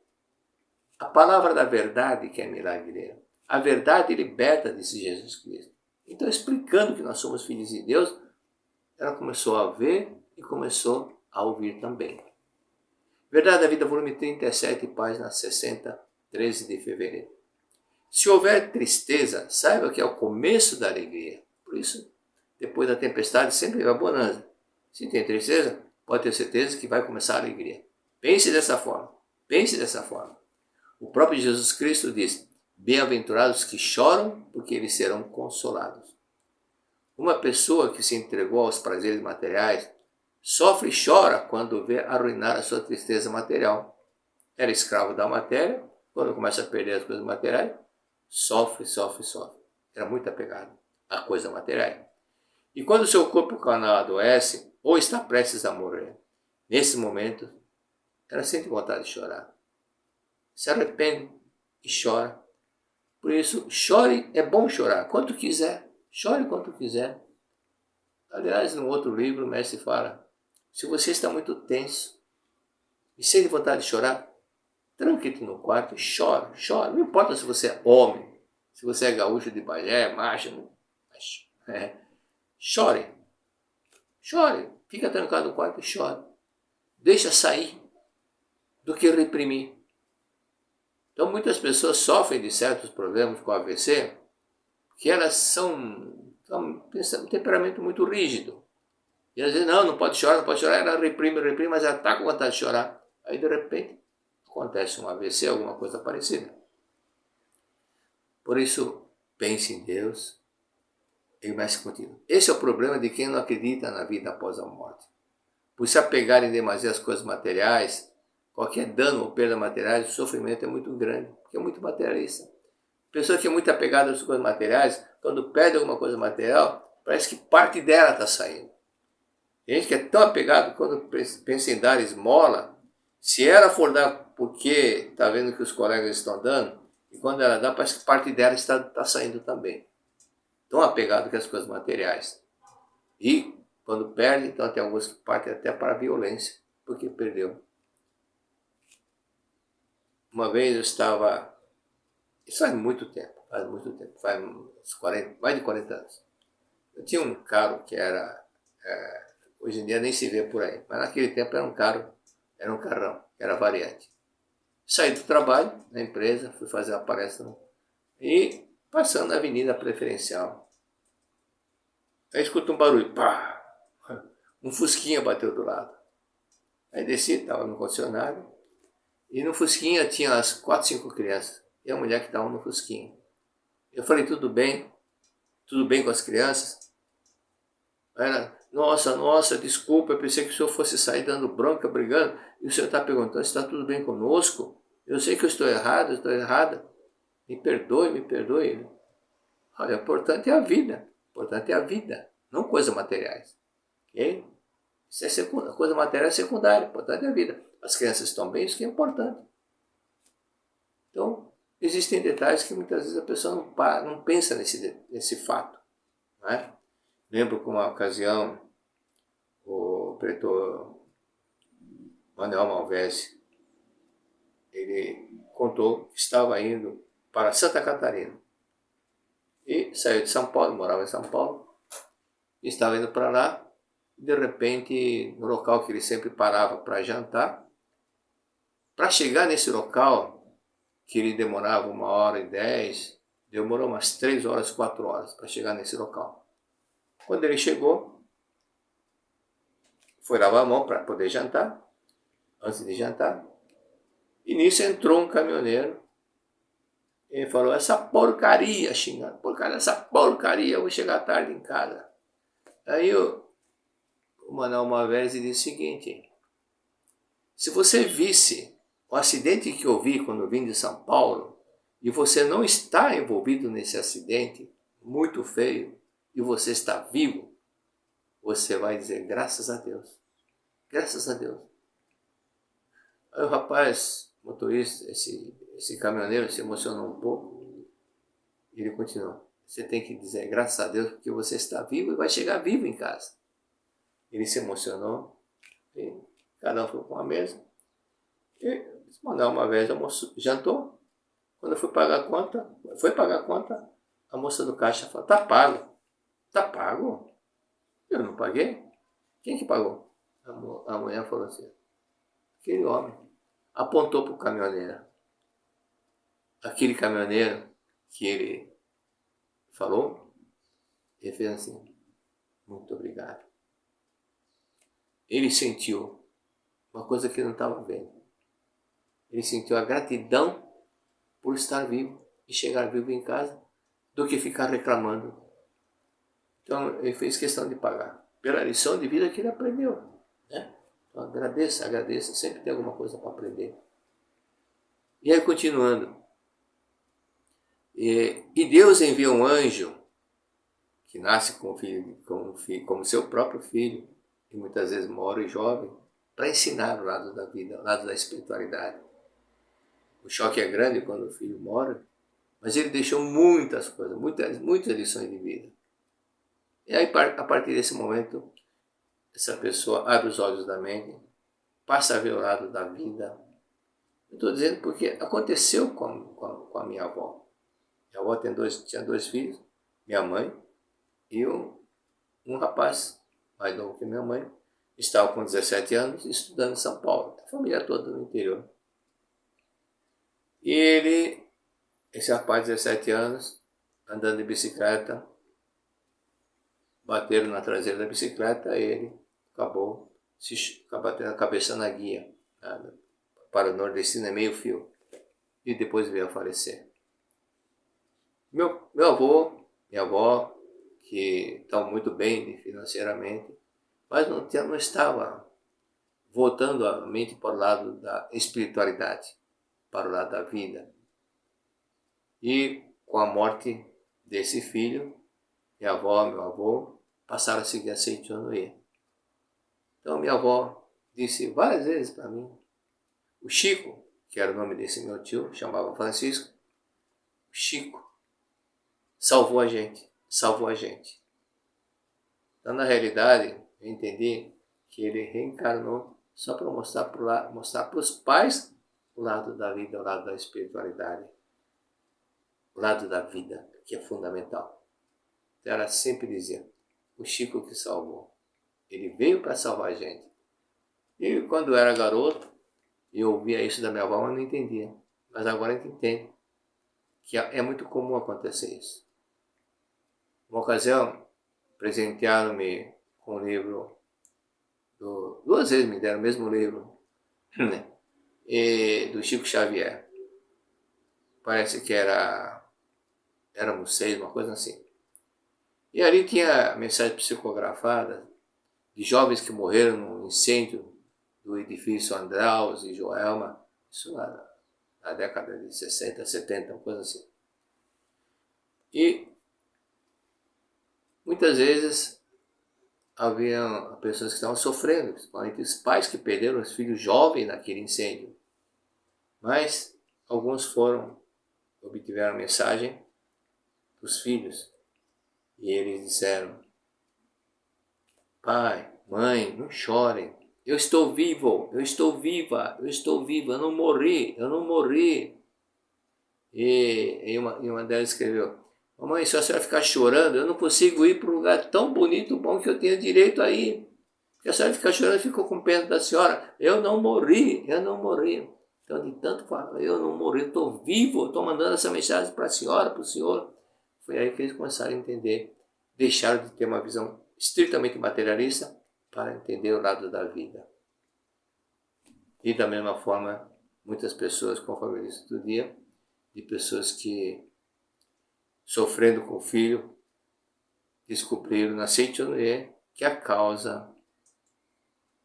A palavra da verdade que é milagreiro. A verdade liberta, disse Jesus Cristo. Então, explicando que nós somos filhos de Deus, ela começou a ver e começou a ouvir também. Verdade da Vida, volume 37, página 60, 13 de fevereiro. Se houver tristeza, saiba que é o começo da alegria. Por isso, depois da tempestade, sempre vem a bonança. Se tem tristeza, pode ter certeza que vai começar a alegria. Pense dessa forma. Pense dessa forma. O próprio Jesus Cristo diz, bem-aventurados que choram, porque eles serão consolados. Uma pessoa que se entregou aos prazeres materiais sofre e chora quando vê arruinar a sua tristeza material. Era escravo da matéria, quando começa a perder as coisas materiais, sofre. Era muito apegado à coisa material. E quando o seu corpo carnal adoece, ou está prestes a morrer, nesse momento, ela sente vontade de chorar. Se arrepende e chora. Por isso, chore, é bom chorar, quanto quiser. Chore quanto quiser. Aliás, no outro livro, o mestre fala, se você está muito tenso e sente vontade de chorar, tranque-te no quarto e chora. Não importa se você é homem, se você é gaúcho de Bagé, macho, chore. Fica trancado no quarto e chore. Deixa sair do que reprimir. Então, muitas pessoas sofrem de certos problemas com AVC, que elas são um temperamento muito rígido. E às vezes, não pode chorar, ela reprime, mas ela está com vontade de chorar. Aí, de repente, acontece um AVC, alguma coisa parecida. Por isso, pense em Deus e comece contigo. Esse é o problema de quem não acredita na vida após a morte. Por se apegarem demasiado às coisas materiais, qualquer dano ou perda materiais, o sofrimento é muito grande, porque é muito materialista. Pessoa que é muito apegada às coisas materiais, quando perde alguma coisa material, parece que parte dela está saindo. Tem gente que é tão apegado, quando pensa em dar esmola, se ela for dar porque está vendo que os colegas estão dando, e quando ela dá, parece que parte dela está saindo também. Tão apegado com as coisas materiais. E quando perde, então tem alguns que partem até para a violência, porque perdeu. Uma vez eu estava, isso faz muito tempo, faz mais de 40 anos. Eu tinha um carro que era, hoje em dia nem se vê por aí, mas naquele tempo era um carrão, era variante. Saí do trabalho, na empresa, fui fazer a palestra e passando na avenida preferencial. Aí escuto um barulho, pá! Um fusquinha bateu do lado. Aí desci, estava no concessionário, e no fusquinha tinha as 4, 5 crianças, e a mulher que estava no fusquinha. Eu falei, tudo bem? Tudo bem com as crianças? Ela, nossa, desculpa, eu pensei que o senhor fosse sair dando bronca, brigando, e o senhor está perguntando se está tudo bem conosco? Eu sei que eu estou errado, estou errada. Me perdoe. Olha, o importante é a vida, não coisas materiais. Okay? Isso é secundário, coisa material é secundária, o importante é a vida. As crianças estão bem, isso que é importante. Então, existem detalhes que muitas vezes a pessoa não pensa nesse fato. Não é? Lembro que uma ocasião o pretor Manuel Malvese, ele contou que estava indo para Santa Catarina. E saiu de São Paulo, morava em São Paulo, e estava indo para lá. De repente, no local que ele sempre parava para jantar, para chegar nesse local, que ele demorava 1h10, demorou umas 3 horas, 4 horas para chegar nesse local. Quando ele chegou, foi lavar a mão para poder jantar, antes de jantar, e nisso entrou um caminhoneiro. Ele falou, essa porcaria, xingando, essa porcaria, eu vou chegar tarde em casa. Aí o Manuel Malvese disse o seguinte, se você visse o acidente que eu vi quando eu vim de São Paulo, e você não está envolvido nesse acidente muito feio, e você está vivo, você vai dizer, graças a Deus. Graças a Deus. Aí o rapaz, motorista, esse caminhoneiro se emocionou um pouco. E ele continuou. Você tem que dizer graças a Deus porque você está vivo e vai chegar vivo em casa. Ele se emocionou. E cada um foi com a mesa. E Manuel uma vez jantou. Quando eu fui pagar a conta, a moça do caixa falou, tá pago. Tá pago? Eu não paguei. Quem que pagou? A mulher falou assim, aquele homem. Apontou para o caminhoneiro. Aquele caminhoneiro que ele falou, ele fez assim, muito obrigado. Ele sentiu uma coisa que ele não estava vendo. Ele sentiu a gratidão por estar vivo e chegar vivo em casa, do que ficar reclamando. Então ele fez questão de pagar, pela lição de vida que ele aprendeu, né? Então agradeça, sempre tem alguma coisa para aprender. E aí continuando, e Deus envia um anjo, que nasce como seu próprio filho, e muitas vezes mora e jovem, para ensinar o lado da vida, o lado da espiritualidade. O choque é grande quando o filho mora, mas ele deixou muitas coisas, muitas lições de vida. E aí, a partir desse momento, essa pessoa abre os olhos da mente, passa a ver o lado da vida. Eu estou dizendo porque aconteceu com a minha avó. Minha avó tinha 2 filhos, minha mãe e um rapaz mais novo que minha mãe. Estava com 17 anos estudando em São Paulo, a família toda no interior. E esse rapaz de 17 anos, andando de bicicleta, bateram na traseira da bicicleta, ele acabou batendo a cabeça na guia, né? Para o nordestino é meio fio, e depois veio a falecer. Meu avô, minha avó, que estavam muito bem financeiramente, mas não estava voltando a mente para o lado da espiritualidade, para o lado da vida. E com a morte desse filho, minha avó, meu avô, passaram a seguir a Seitianoye. Então minha avó disse várias vezes para mim, o Chico, que era o nome desse meu tio, chamava Francisco, o Chico salvou a gente. Então na realidade eu entendi que ele reencarnou só para mostrar para os pais o lado da vida, o lado da espiritualidade, o lado da vida, que é fundamental. Então ela sempre dizia, o Chico que salvou, ele veio para salvar a gente. E quando eu era garoto, eu ouvia isso da minha avó, mas não entendia. Mas agora eu entendo que é muito comum acontecer isso. Uma ocasião, presentearam-me com um livro, 2 vezes me deram o mesmo livro, né? Do Chico Xavier. Parece que éramos 6, uma coisa assim. E ali tinha mensagens psicografadas de jovens que morreram no incêndio do edifício Andraus e Joelma, isso na década de 60, 70, uma coisa assim. E muitas vezes havia pessoas que estavam sofrendo, principalmente os pais que perderam os filhos jovens naquele incêndio. Mas alguns foram obtiveram a mensagem dos filhos. E eles disseram: pai, mãe, não chorem. Eu estou vivo, eu estou viva, eu estou viva, eu não morri, eu não morri. E uma delas escreveu: mamãe, se a senhora ficar chorando, eu não consigo ir para um lugar tão bonito, bom, que eu tenho direito a ir. Porque a senhora fica chorando, ficou com pena da senhora. Eu não morri, eu não morri. Então, de tanto falar, eu não morri, eu estou vivo, estou mandando essa mensagem para a senhora, para o senhor. Foi aí que eles começaram a entender, deixaram de ter uma visão estritamente materialista para entender o lado da vida. E da mesma forma, muitas pessoas, conforme eu disse outro dia, de pessoas que, sofrendo com o filho, descobriram na Seitonê que a causa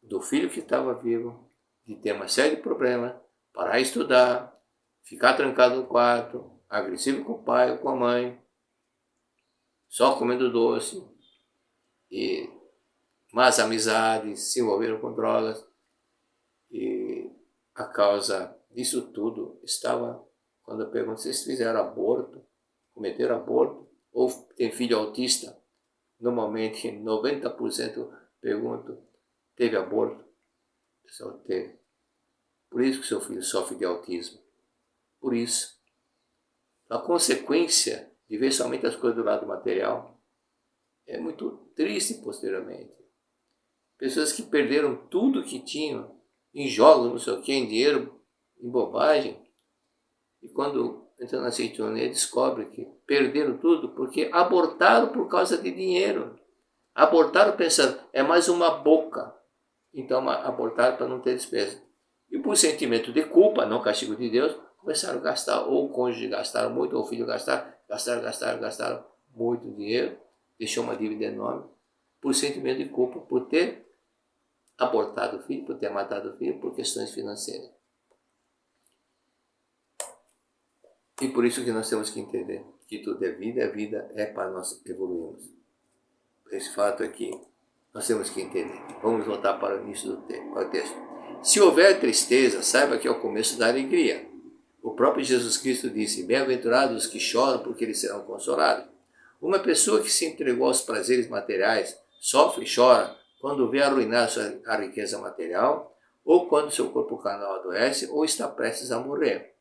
do filho que estava vivo, de ter uma série de problemas, parar de estudar, ficar trancado no quarto, agressivo com o pai ou com a mãe, só comendo doce, e más amizades, se envolveram com drogas, e a causa disso tudo estava, quando eu pergunto se eles fizeram aborto, cometeram aborto, ou tem filho autista, normalmente 90% pergunto, teve aborto? O pessoal teve. Por isso que seu filho sofre de autismo. Por isso. A consequência de ver somente as coisas do lado material é muito triste posteriormente. Pessoas que perderam tudo que tinham em jogos, não sei o que, em dinheiro, em bobagem, e quando entram na Seitonê descobrem que perderam tudo porque abortaram por causa de dinheiro. Abortaram pensando, é mais uma boca. Então abortaram para não ter despesa. E por sentimento de culpa, não castigo de Deus, começaram a gastar, ou o cônjuge gastaram muito, ou o filho gastaram muito dinheiro, deixou uma dívida enorme, por sentimento de culpa, por ter abortado o filho, por ter matado o filho, por questões financeiras. E por isso que nós temos que entender que tudo é vida é para nós evoluirmos. Esse fato aqui, nós temos que entender. Vamos voltar para o início do texto. Se houver tristeza, saiba que é o começo da alegria. O próprio Jesus Cristo disse, bem-aventurados os que choram, porque eles serão consolados. Uma pessoa que se entregou aos prazeres materiais, sofre e chora quando vê arruinar a riqueza material, ou quando seu corpo carnal adoece, ou está prestes a morrer.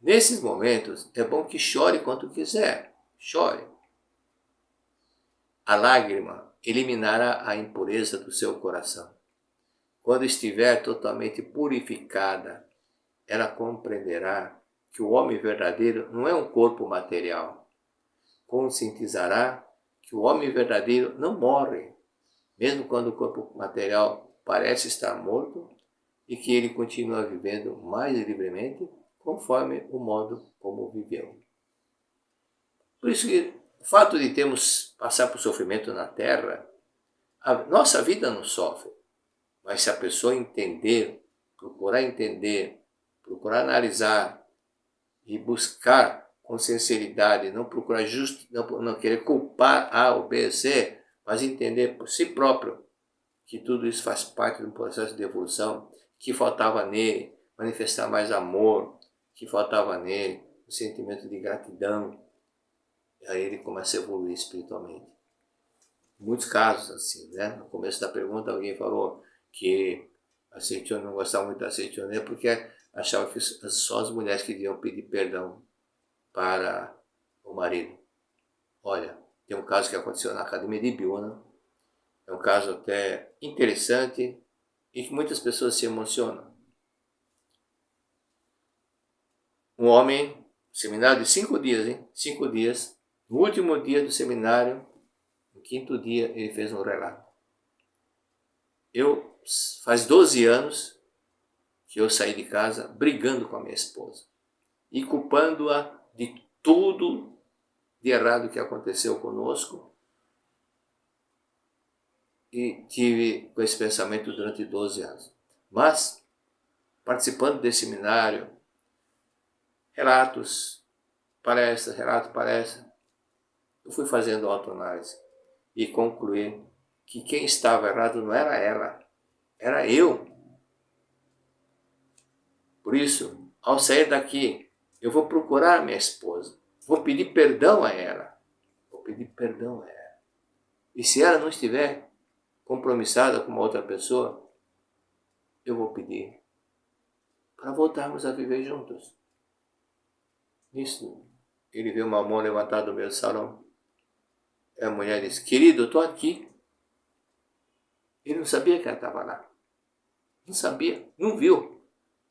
Nesses momentos, é bom que chore quanto quiser. Chore. A lágrima eliminará a impureza do seu coração. Quando estiver totalmente purificada, ela compreenderá que o homem verdadeiro não é um corpo material. Conscientizará que o homem verdadeiro não morre, mesmo quando o corpo material parece estar morto, e que ele continua vivendo mais livremente, conforme o modo como viveu. Por isso que o fato de termos passar por sofrimento na Terra, a nossa vida não sofre. Mas se a pessoa entender, procurar analisar e buscar com sinceridade, não procurar não querer culpar A ou B ou C, mas entender por si próprio que tudo isso faz parte de um processo de evolução, que faltava nele manifestar mais amor, que faltava nele o sentimento de gratidão, e aí ele começa a evoluir espiritualmente. Muitos casos assim, né? No começo da pergunta alguém falou que a Seitonê não gostava muito da Seitonê porque achava que só as mulheres que deviam pedir perdão para o marido. Olha, tem um caso que aconteceu na Academia de Ibiúna, é um caso até interessante e que muitas pessoas se emocionam. Um homem, seminário de 5 dias, 5 dias, no último dia do seminário, no 5º dia, ele fez um relato. Faz 12 anos que eu saí de casa brigando com a minha esposa e culpando-a de tudo de errado que aconteceu conosco, e tive com esse pensamento durante 12 anos. Mas, participando desse seminário, palestra, eu fui fazendo autoanálise e concluí que quem estava errado não era ela, era eu. Por isso, ao sair daqui, eu vou procurar minha esposa, vou pedir perdão a ela, vou pedir perdão a ela. E se ela não estiver compromissada com uma outra pessoa, eu vou pedir para voltarmos a viver juntos. Nisso, ele viu uma mão levantada no meio do salão. E a mulher disse, querido, eu estou aqui. Ele não sabia que ela estava lá. Não sabia, não viu.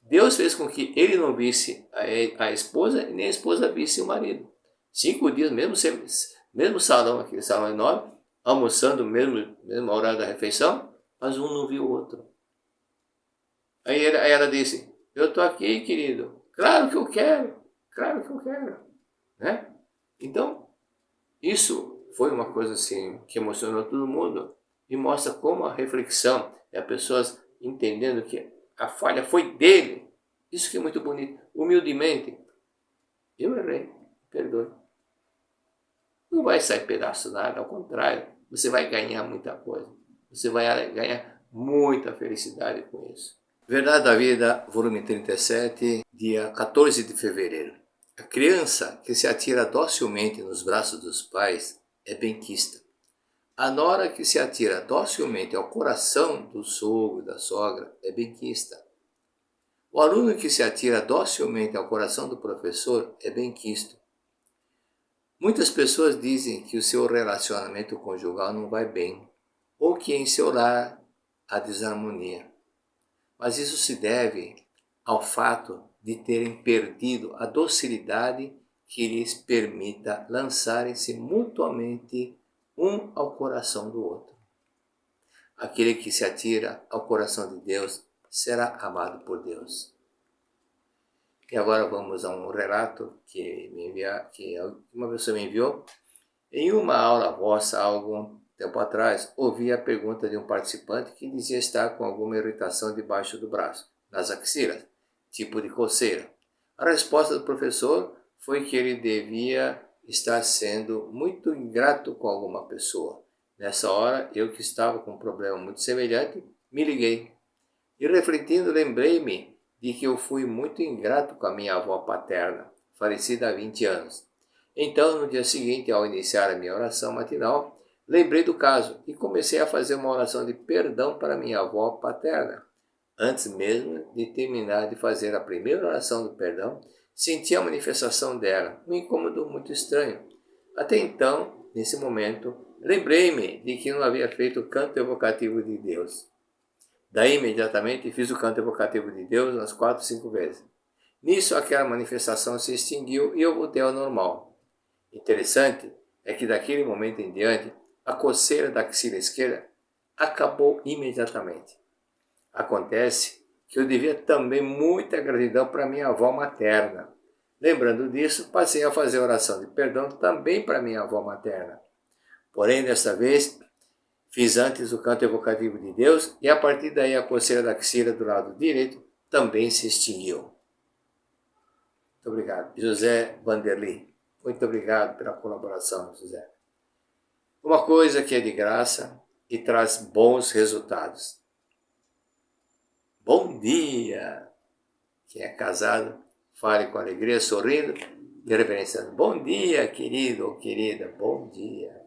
Deus fez com que ele não visse a esposa e nem a esposa visse o marido. 5 dias, mesmo salão, aquele salão enorme, almoçando mesmo horário da refeição, mas um não viu o outro. Aí ela disse, eu estou aqui, querido. Claro que eu quero. Claro que eu quero. Né? Então, isso foi uma coisa assim que emocionou todo mundo e mostra como a reflexão e as pessoas entendendo que a falha foi dele. Isso que é muito bonito. Humildemente, eu errei, perdoe. Não vai sair pedaço nada, ao contrário, você vai ganhar muita coisa. Você vai ganhar muita felicidade com isso. Verdade da Vida, volume 37, dia 14 de fevereiro. A criança que se atira docilmente nos braços dos pais é benquista. A nora que se atira docilmente ao coração do sogro e da sogra é benquista. O aluno que se atira docilmente ao coração do professor é benquisto. Muitas pessoas dizem que o seu relacionamento conjugal não vai bem, ou que em seu lar há desarmonia. Mas isso se deve ao fato de terem perdido a docilidade que lhes permita lançarem-se mutuamente um ao coração do outro. Aquele que se atira ao coração de Deus será amado por Deus. E agora vamos a um relato que uma pessoa me enviou. Em uma aula vossa, há algum tempo atrás, ouvi a pergunta de um participante que dizia estar com alguma irritação debaixo do braço, nas axilas, tipo de coceira. A resposta do professor foi que ele devia estar sendo muito ingrato com alguma pessoa. Nessa hora, eu que estava com um problema muito semelhante, me liguei. E refletindo, lembrei-me de que eu fui muito ingrato com a minha avó paterna, falecida há 20 anos. Então, no dia seguinte, ao iniciar a minha oração matinal, lembrei do caso e comecei a fazer uma oração de perdão para minha avó paterna. Antes mesmo de terminar de fazer a primeira oração do perdão, senti a manifestação dela, um incômodo muito estranho. Até então, nesse momento, lembrei-me de que não havia feito o canto evocativo de Deus. Daí, imediatamente, fiz o canto evocativo de Deus umas 4, 5 vezes. Nisso, aquela manifestação se extinguiu e eu voltei ao normal. Interessante é que daquele momento em diante, a coceira da axila esquerda acabou imediatamente. Acontece que eu devia também muita gratidão para minha avó materna. Lembrando disso, passei a fazer oração de perdão também para minha avó materna. Porém, desta vez, fiz antes o canto evocativo de Deus e a partir daí a coceira da axila do lado direito também se extinguiu. Muito obrigado. José Vanderly. Muito obrigado pela colaboração, José. Uma coisa que é de graça e traz bons resultados. Bom dia! Quem é casado, fale com alegria, sorrindo e reverenciando. Bom dia, querido ou querida, bom dia.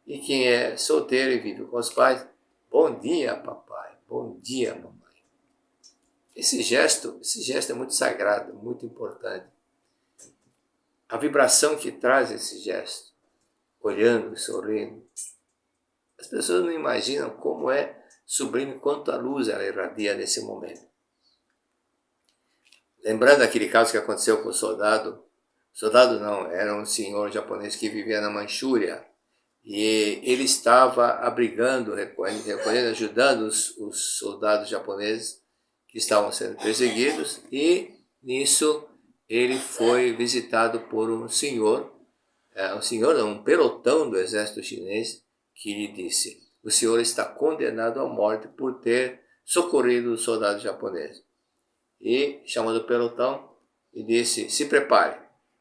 E quem é solteiro e vive com os pais, bom dia, papai, bom dia, mamãe. Esse gesto é muito sagrado, muito importante. A vibração que traz esse gesto, olhando e sorrindo. As pessoas não imaginam como é sublime, quanto a luz ela irradia nesse momento. Lembrando aquele caso que aconteceu com o soldado não, era um senhor japonês que vivia na Manchúria, e ele estava abrigando, recolhendo, ajudando os soldados japoneses que estavam sendo perseguidos, e nisso ele foi visitado por um pelotão do exército chinês, que lhe disse: o senhor está condenado à morte por ter socorrido os soldados japoneses. E, chamando o pelotão, ele disse: se prepare.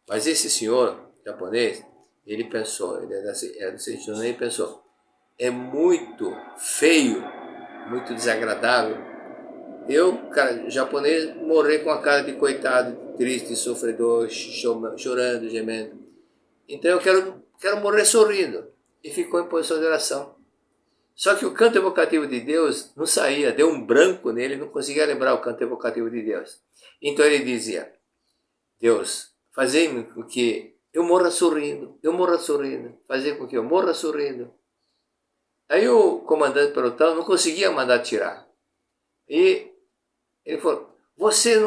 Mas esse senhor japonês, ele pensou, ele era do sentido, ele pensou: é muito feio, muito desagradável Eu, cara, japonês, morrer com a cara de coitado, triste, sofredor, chorando, gemendo. Então eu quero morrer sorrindo. E ficou em posição de oração. Só que o canto evocativo de Deus não saía, deu um branco nele, não conseguia lembrar o canto evocativo de Deus. Então ele dizia: Deus, fazei-me com que eu morra sorrindo, fazer com que eu morra sorrindo. Aí o comandante pelotão não conseguia mandar tirar. E ele falou: você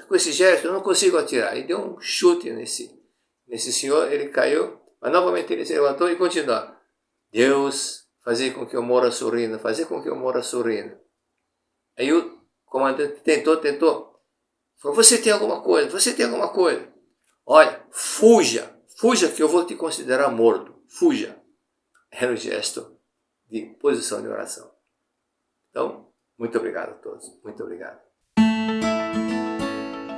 com esse gesto eu não consigo atirar. E deu um chute nesse senhor, ele caiu, mas novamente ele se levantou e continuou: Deus, fazer com que eu morra sorrindo, fazer com que eu morra sorrindo. Aí o comandante tentou. Falou: você tem alguma coisa? Olha, fuja que eu vou te considerar morto, fuja. Era um gesto de posição de oração. Então, muito obrigado a todos, muito obrigado.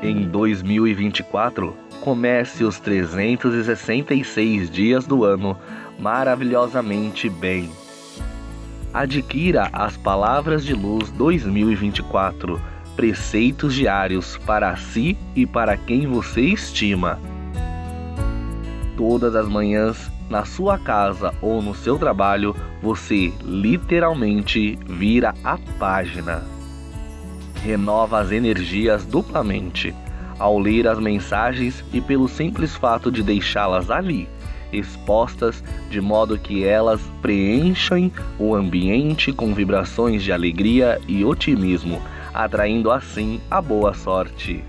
Em 2024, comece os 366 dias do ano maravilhosamente bem. Adquira as Palavras de Luz 2024, preceitos diários para si e para quem você estima. Todas as manhãs, na sua casa ou no seu trabalho, você literalmente vira a página. Renova as energias duplamente, ao ler as mensagens e pelo simples fato de deixá-las ali, expostas, de modo que elas preenchem o ambiente com vibrações de alegria e otimismo, atraindo assim a boa sorte.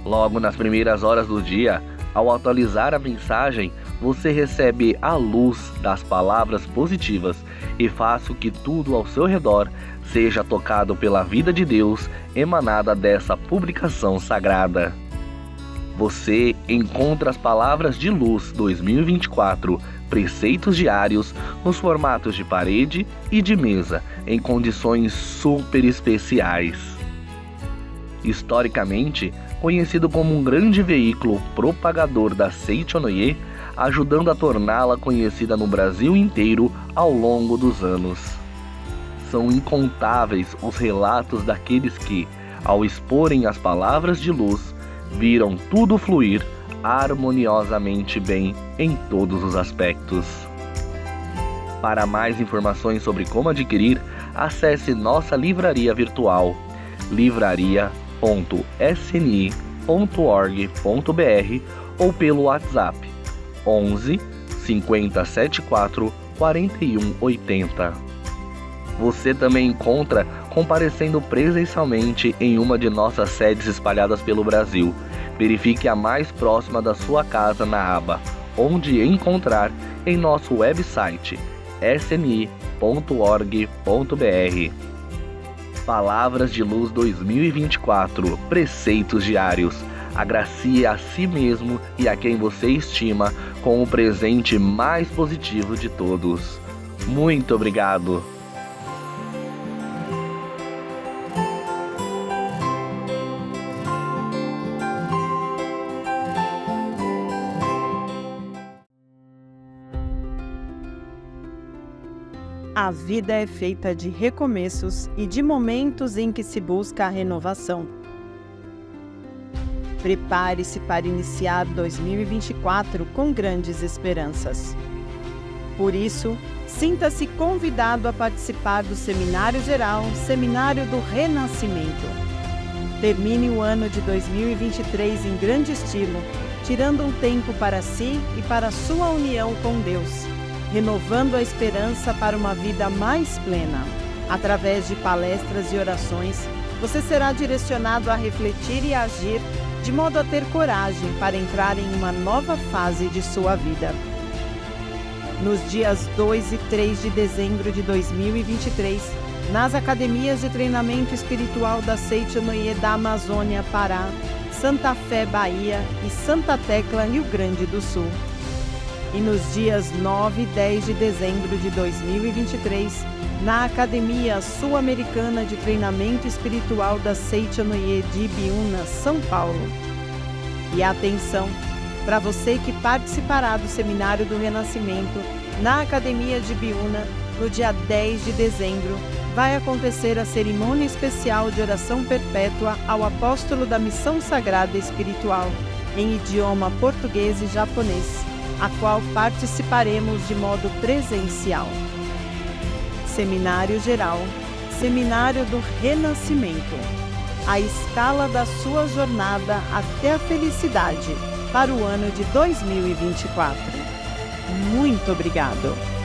Logo nas primeiras horas do dia, ao atualizar a mensagem, você recebe a luz das palavras positivas e faça que tudo ao seu redor seja tocado pela vida de Deus emanada dessa publicação sagrada. Você encontra as Palavras de Luz 2024, preceitos diários, nos formatos de parede e de mesa, em condições super especiais. Historicamente, conhecido como um grande veículo propagador da Seichonoye, ajudando a torná-la conhecida no Brasil inteiro ao longo dos anos. São incontáveis os relatos daqueles que, ao exporem as palavras de luz, viram tudo fluir harmoniosamente bem em todos os aspectos. Para mais informações sobre como adquirir, acesse nossa livraria virtual livraria.sni.org.br ou pelo WhatsApp 11 5074 4180. Você também encontra comparecendo presencialmente em uma de nossas sedes espalhadas pelo Brasil. Verifique a mais próxima da sua casa na aba Onde Encontrar em nosso website sni.org.br. Palavras de Luz 2024, preceitos diários. Agracie a si mesmo e a quem você estima com o presente mais positivo de todos. Muito obrigado! A vida é feita de recomeços e de momentos em que se busca a renovação. Prepare-se para iniciar 2024 com grandes esperanças. Por isso, sinta-se convidado a participar do Seminário Geral, Seminário do Renascimento. Termine o ano de 2023 em grande estilo, tirando um tempo para si e para a sua união com Deus, renovando a esperança para uma vida mais plena. Através de palestras e orações, você será direcionado a refletir e agir de modo a ter coragem para entrar em uma nova fase de sua vida. Nos dias 2 e 3 de dezembro de 2023, nas academias de treinamento espiritual da Seichonoye da Amazônia, Pará, Santa Fé, Bahia e Santa Tecla, Rio Grande do Sul. E nos dias 9 e 10 de dezembro de 2023, na Academia Sul-Americana de Treinamento Espiritual da Seichonoye de Ibiúna, São Paulo. E atenção, para você que participará do Seminário do Renascimento na Academia de Ibiúna, no dia 10 de dezembro, vai acontecer a cerimônia especial de oração perpétua ao apóstolo da Missão Sagrada Espiritual, em idioma português e japonês, a qual participaremos de modo presencial. Seminário Geral, Seminário do Renascimento, a escala da sua jornada até a felicidade para o ano de 2024. Muito obrigado!